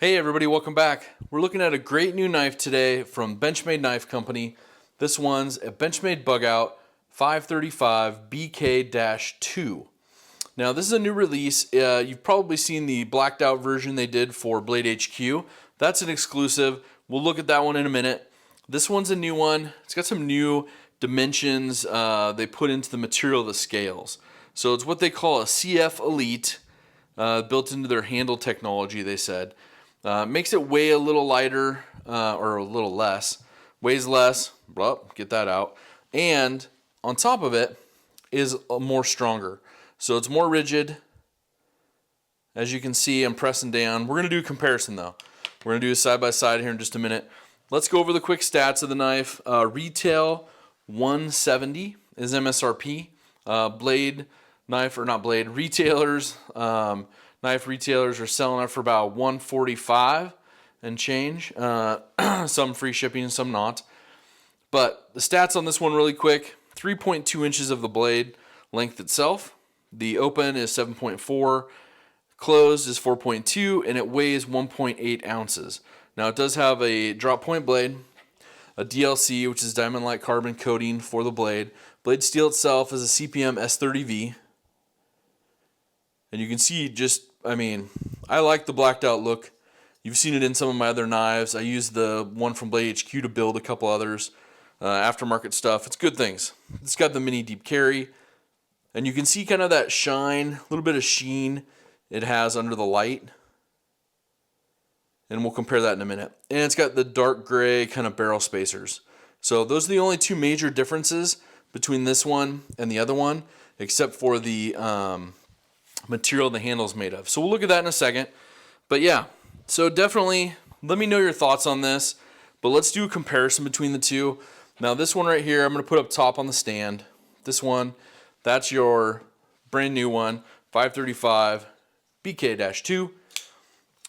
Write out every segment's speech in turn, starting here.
Hey everybody, welcome back. We're looking at a great new knife today from Benchmade Knife Company. This one's a Benchmade Bugout 535BK-2. Now this is a new release. You've probably seen the blacked out version they did for Blade HQ. That's an exclusive. We'll look at that one in a minute. This one's a new one. It's got some new dimensions they put into the material of the scales. So it's what they call a CF Elite, built into their handle technology, they said. Makes it weigh a little lighter, or a little less. Weighs less, well, get that out. And on top of it is more stronger. So it's more rigid. As you can see, I'm pressing down. We're going to do a comparison though. We're going to do a side-by-side here in just a minute. Let's go over the quick stats of the knife. Retail $170 is MSRP. Blade knife, or not blade, retailers, knife retailers are selling it for about $145 and change. Some free shipping and some not. But the stats on this one really quick. 3.2 inches of the blade length itself. The open is 7.4. Closed is 4.2, and it weighs 1.8 ounces. Now it does have a drop point blade, a DLC, which is diamond light carbon coating for the blade. Blade steel itself is a CPM S30V. And you can see I like the blacked out look. You've seen it in some of my other knives. I used the one from Blade HQ to build a couple others. Aftermarket stuff. It's good things. It's got the mini deep carry. And you can see kind of that shine, a little bit of sheen it has under the light. And we'll compare that in a minute. And it's got the dark gray kind of barrel spacers. So those are the only two major differences between this one and the other one, except for the material the handle's made of. So we'll look at that in a second. But yeah, so definitely let me know your thoughts on this. But let's do a comparison between the two. Now this one right here, I'm going to put up top on the stand. This one, that's your brand new one, 535 BK-2.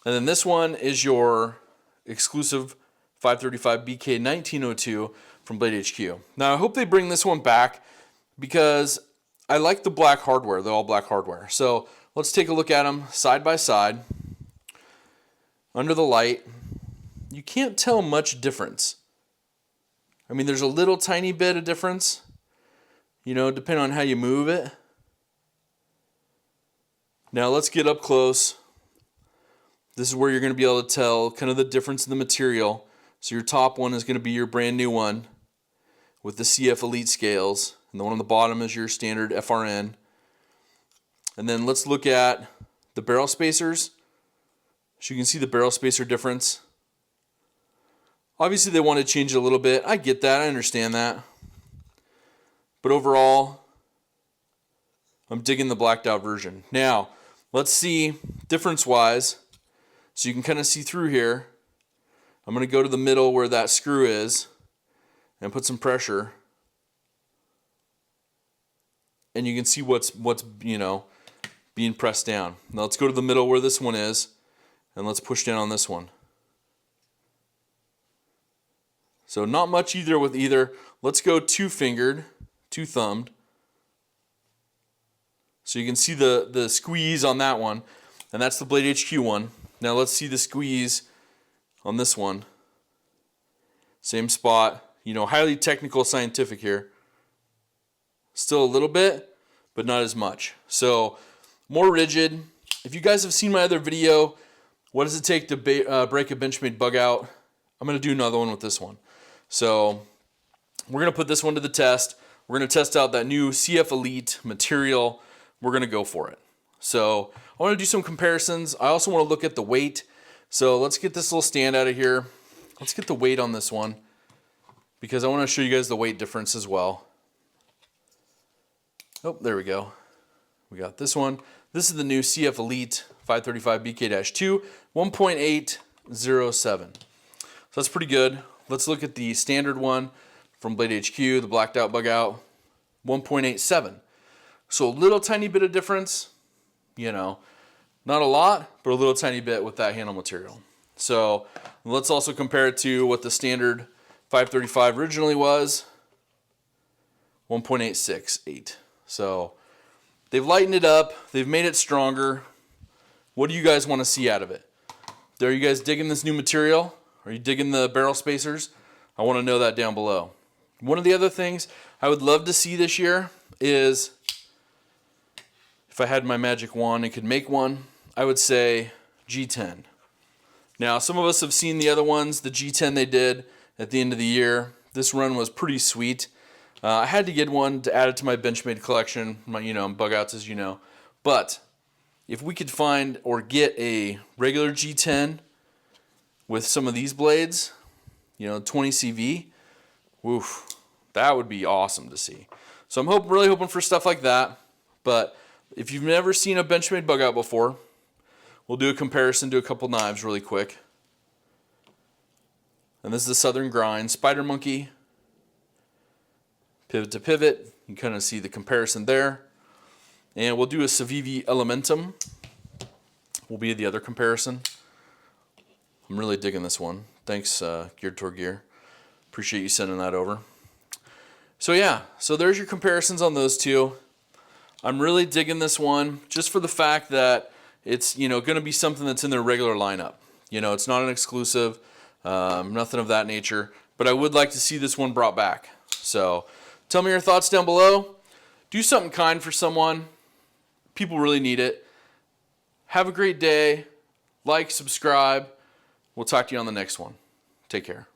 And then this one is your exclusive 535 BK-1902 from Blade HQ. Now I hope they bring this one back because I like the black hardware, the all black hardware. So let's take a look at them side by side. Under the light, you can't tell much difference. I mean, there's a little tiny bit of difference, depending on how you move it. Now let's get up close. This is where you're going to be able to tell kind of the difference in the material. So your top one is going to be your brand new one with the CF Elite scales. And the one on the bottom is your standard FRN. And then let's look at the barrel spacers. So you can see the barrel spacer difference. Obviously they want to change it a little bit. I get that. I understand that. But overall, I'm digging the blacked out version. Now, let's see difference-wise. So you can kind of see through here. I'm going to go to the middle where that screw is and put some pressure. And you can see what's being pressed down. Now let's go to the middle where this one is, and let's push down on this one. So not much either with either. Let's go two-fingered, two-thumbed. So you can see the squeeze on that one, and that's the Blade HQ one. Now let's see the squeeze on this one. Same spot. Highly technical, scientific here. Still a little bit, but not as much. So more rigid. If you guys have seen my other video, what does it take to break a Benchmade Bugout? I'm going to do another one with this one. So we're going to put this one to the test. We're going to test out that new CF Elite material. We're going to go for it. So I want to do some comparisons. I also want to look at the weight. So let's get this little stand out of here. Let's get the weight on this one because I want to show you guys the weight difference as well. Oh, there we go. We got this one. This is the new CF Elite 535 BK-2, 1.807. So that's pretty good. Let's look at the standard one from Blade HQ, the blacked out Bugout, 1.87. So a little tiny bit of difference, not a lot, but a little tiny bit with that handle material. So let's also compare it to what the standard 535 originally was, 1.868. So they've lightened it up. They've made it stronger. What do you guys want to see out of it? Are you guys digging this new material? Are you digging the barrel spacers? I want to know that down below. One of the other things I would love to see this year is, if I had my magic wand and could make one, I would say G10. Now, some of us have seen the other ones, the G10 they did at the end of the year. This run was pretty sweet. I had to get one to add it to my Benchmade collection, my Bugouts, as you know. But if we could find or get a regular G10 with some of these blades, 20 CV, woof, that would be awesome to see. So I'm really hoping for stuff like that. But if you've never seen a Benchmade Bugout before, we'll do a comparison to a couple knives really quick. And this is the Southern Grind Spider Monkey. Pivot to pivot, you can kind of see the comparison there. And we'll do a Civivi Elementum, will be the other comparison. I'm really digging this one. Thanks, Geared Toward Gear. Appreciate you sending that over. So yeah, so there's your comparisons on those two. I'm really digging this one just for the fact that it's going to be something that's in their regular lineup. It's not an exclusive, nothing of that nature. But I would like to see this one brought back. So tell me your thoughts down below. Do something kind for someone. People really need it. Have a great day. Like, subscribe. We'll talk to you on the next one. Take care.